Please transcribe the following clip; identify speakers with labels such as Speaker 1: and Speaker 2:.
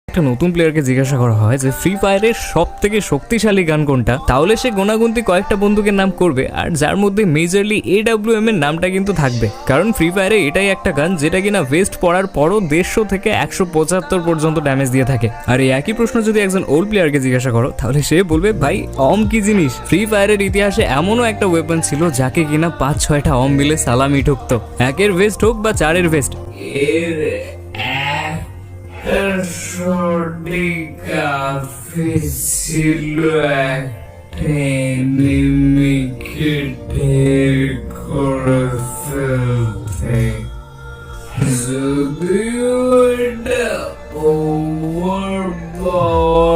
Speaker 1: একটা নতুন প্লেয়ারকে জিজ্ঞাসা করা হয় যে ফ্রি ফায়ারের সব থেকে শক্তিশালী গান কোনটা, তাহলে সে গোনাগুনতি কয়েকটা বন্দুকের নাম করবে, আর যার মধ্যে মেজরলি AWM এর নামটা কিন্তু থাকবে। কারণ ফ্রি ফায়ারে এটাই একটা গান যেটা কিনা ওয়েস্ট পড়ার পরও 150 থেকে 175 পর্যন্ত ড্যামেজ দিয়ে থাকে। আর এই একই প্রশ্ন যদি একজন ওল্ড প্লেয়ারকে জিজ্ঞাসা করো, তাহলে সে বলবে ভাই অম কি জিনিস। ফ্রি ফায়ারের ইতিহাসে এমনও একটা ওয়েপন ছিল যাকে কিনা 5-6টা অম মিলে সালামি ঠুকতো। 1-এর ভেস্ট হোক বা 4-এর ভেস্ট, এর ছিল একটা এনিমিকে ঢের করে ফেলতে। যদিও এটা ওভার পাওয়ার